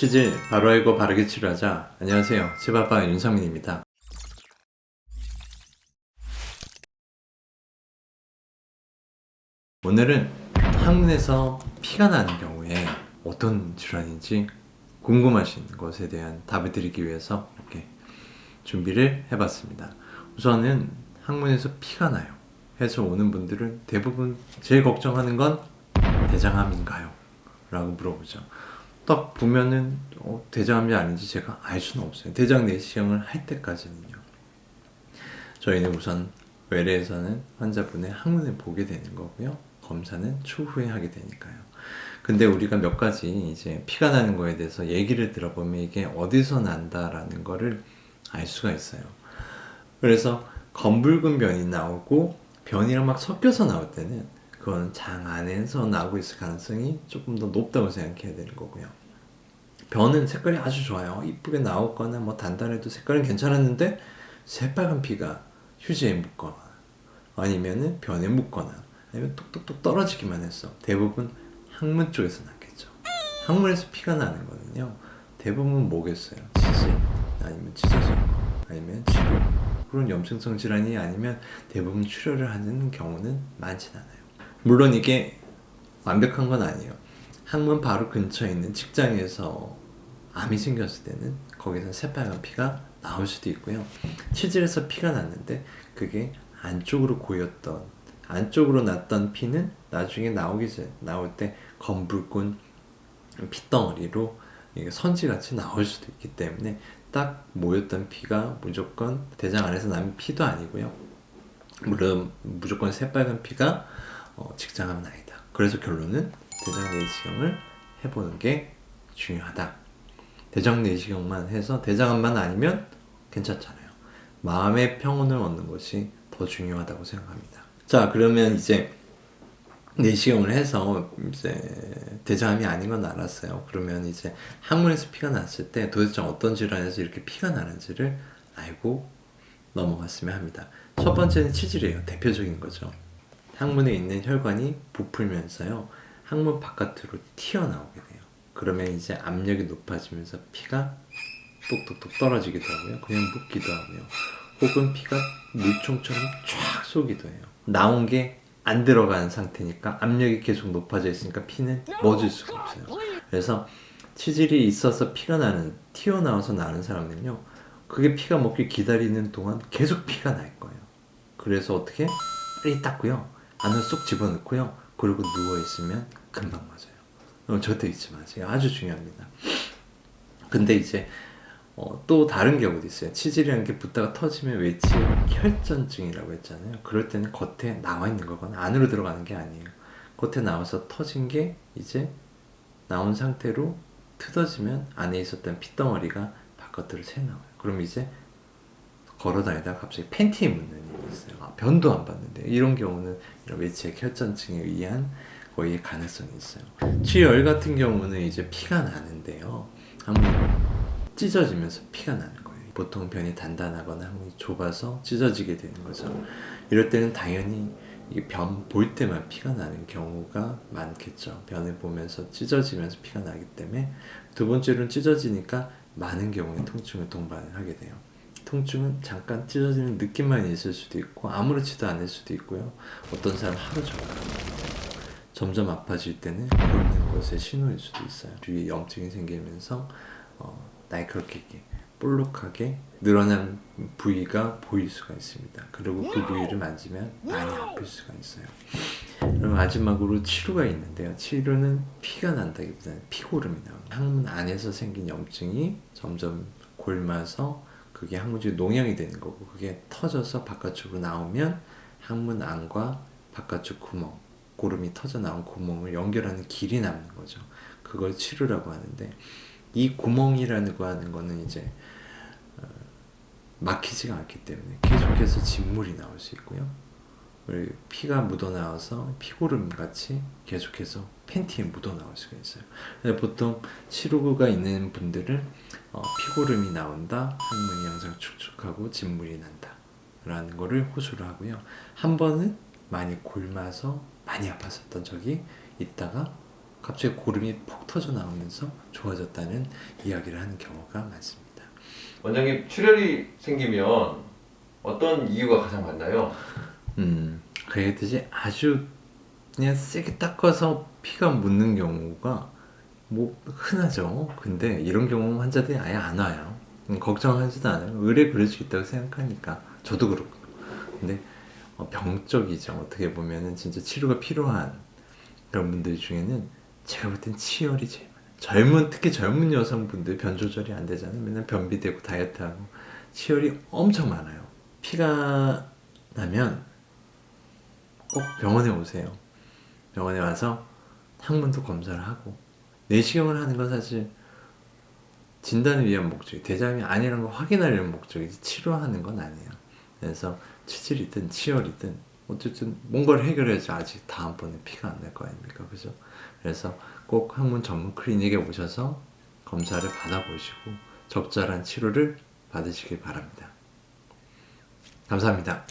치질 바로 알고 바르게 치료하자. 안녕하세요, 치바바 윤상민입니다. 오늘은 항문에서 피가 나는 경우에 어떤 질환인지 궁금하신 것에 대한 답을 드리기 위해서 이렇게 준비를 해봤습니다. 우선은 항문에서 피가 나요 해서 오는 분들은 대부분 제일 걱정하는 건 대장암인가요? 라고 물어보죠. 딱 보면은 대장암이 아닌지 제가 알 수는 없어요. 대장 내시경을 할 때까지는요. 저희는 우선 외래에서는 환자분의 항문을 보게 되는 거고요. 검사는 추후에 하게 되니까요. 근데 우리가 몇 가지 이제 피가 나는 거에 대해서 얘기를 들어보면 이게 어디서 난다라는 거를 알 수가 있어요. 그래서 검붉은 변이 나오고 변이랑 막 섞여서 나올 때는 그건 장 안에서 나오고 있을 가능성이 조금 더 높다고 생각해야 되는 거고요. 변은 색깔이 아주 좋아요. 이쁘게 나왔거나 뭐 단단해도 색깔은 괜찮았는데 새빨간 피가 휴지에 묻거나 아니면은 변에 묻거나 아니면 뚝뚝뚝 떨어지기만 했어. 대부분 항문 쪽에서 났겠죠. 항문에서 피가 나는 거는요. 대부분 뭐겠어요? 치질 아니면 찢어짐 아니면 치료 그런 염증성 질환이 아니면 대부분 출혈을 하는 경우는 많진 않아요. 물론 이게 완벽한 건 아니에요. 항문 바로 근처에 있는 직장에서 암이 생겼을 때는 거기서 새빨간 피가 나올 수도 있고요. 치질에서 피가 났는데 그게 안쪽으로 고였던 안쪽으로 났던 피는 나중에 나올 때 검붉은 핏덩어리로 선지같이 나올 수도 있기 때문에 딱 모였던 피가 무조건 대장 안에서 나는 피도 아니고요. 물론 무조건 새빨간 피가 직장암은 아니다. 그래서 결론은 대장 내시경을 해보는 게 중요하다. 대장 내시경만 해서 대장암만 아니면 괜찮잖아요. 마음의 평온을 얻는 것이 더 중요하다고 생각합니다. 자, 그러면 이제 내시경을 해서 이제 대장암이 아닌 건 알았어요. 그러면 이제 항문에서 피가 났을 때 도대체 어떤 질환에서 이렇게 피가 나는지를 알고 넘어갔으면 합니다. 첫 번째는 치질이에요. 대표적인 거죠. 항문에 있는 혈관이 부풀면서요. 항문 바깥으로 튀어나오게 돼요. 그러면 이제 압력이 높아지면서 피가 똑똑똑 떨어지기도 하고요. 그냥 묻기도 하고요. 혹은 피가 물총처럼 쫙 쏘기도 해요. 나온 게 안 들어간 상태니까 압력이 계속 높아져 있으니까 피는 멎을 수가 없어요. 그래서 치질이 있어서 피가 튀어나와서 나는 사람은요. 그게 피가 먹길 기다리는 동안 계속 피가 날 거예요. 그래서 어떻게? 빨리 닦고요. 안을 쏙 집어넣고요. 그리고 누워있으면 금방 맞아요. 절대 잊지 마세요. 아주 중요합니다. 근데 이제 또 다른 경우도 있어요. 치질이라는 게 붓다가 터지면 외치 혈전증이라고 했잖아요. 그럴 때는 겉에 나와 있는 거거나 안으로 들어가는 게 아니에요. 겉에 나와서 터진 게 이제 나온 상태로 뜯어지면 안에 있었던 핏덩어리가 바깥으로 새나와요. 그럼 이제 걸어다니다가 갑자기 팬티에 묻는 일이 있어요. 변도 안 봤는데 이런 경우는 이런 외치액 혈전증에 의한 거의 가능성이 있어요. 치열 같은 경우는 이제 피가 나는데요. 항문이 찢어지면서 피가 나는 거예요. 보통 변이 단단하거나 항문이 좁아서 찢어지게 되는 거죠. 이럴 때는 당연히 변 볼 때만 피가 나는 경우가 많겠죠. 변을 보면서 찢어지면서 피가 나기 때문에 두 번째로는 찢어지니까 많은 경우에 통증을 동반을 하게 돼요. 통증은 잠깐 찢어지는 느낌만 있을 수도 있고 아무렇지도 않을 수도 있고요. 어떤 사람 하루 종일 점점 아파질 때는 굶는 것의 신호일 수도 있어요. 주위에 염증이 생기면서 날카롭게 볼록하게 늘어난 부위가 보일 수가 있습니다. 그리고 그 부위를 만지면 많이 아플 수가 있어요. 그럼 마지막으로 치료가 있는데요. 치료는 피가 난다기보다는 피고름이 나와요. 항문 안에서 생긴 염증이 점점 골마서 그게 항문 쪽에 농양이 되는 거고 그게 터져서 바깥쪽으로 나오면 항문 안과 바깥쪽 구멍 고름이 터져 나온 구멍을 연결하는 길이 남는 거죠. 그걸 치료라고 하는데 이 구멍이라는 거 하는 거는 이제 막히지가 않기 때문에 계속해서 진물이 나올 수 있고요. 그리고 피가 묻어나와서 피고름 같이 계속해서 팬티에 묻어나올 수가 있어요. 보통 치료가 있는 분들은 피고름이 나온다, 항문이 항상 축축하고 진물이 난다 라는 거를 호소를 하고요. 한 번은 많이 굶어서 많이 아팠었던 적이 있다가 갑자기 고름이 폭 터져 나오면서 좋아졌다는 이야기를 하는 경우가 많습니다. 원장님, 출혈이 생기면 어떤 이유가 가장 많나요? 그랬듯이 아주 그냥 세게 닦아서 피가 묻는 경우가 뭐 흔하죠. 근데 이런 경우 환자들이 아예 안 와요. 걱정하지도 않아요. 의뢰 그럴 수 있다고 생각하니까. 저도 그렇고. 근데 병적이죠. 어떻게 보면은 진짜 치료가 필요한 그런 분들 중에는 제가 볼 땐 치열이 제일 많아요. 특히 젊은 여성분들 변 조절이 안 되잖아요. 맨날 변비되고 다이어트하고 치열이 엄청 많아요. 피가 나면 꼭 병원에 오세요. 병원에 와서 항문도 검사를 하고 내시경을 하는 건 사실 진단을 위한 목적이 대장이 아니라는 걸 확인하려는 목적이지 치료하는 건 아니에요. 그래서 치질이든 치열이든 어쨌든 뭔가를 해결해야지 아직 다음번에 피가 안 날 거 아닙니까? 그죠? 그래서 꼭 항문 전문 클리닉에 오셔서 검사를 받아보시고 적절한 치료를 받으시길 바랍니다. 감사합니다.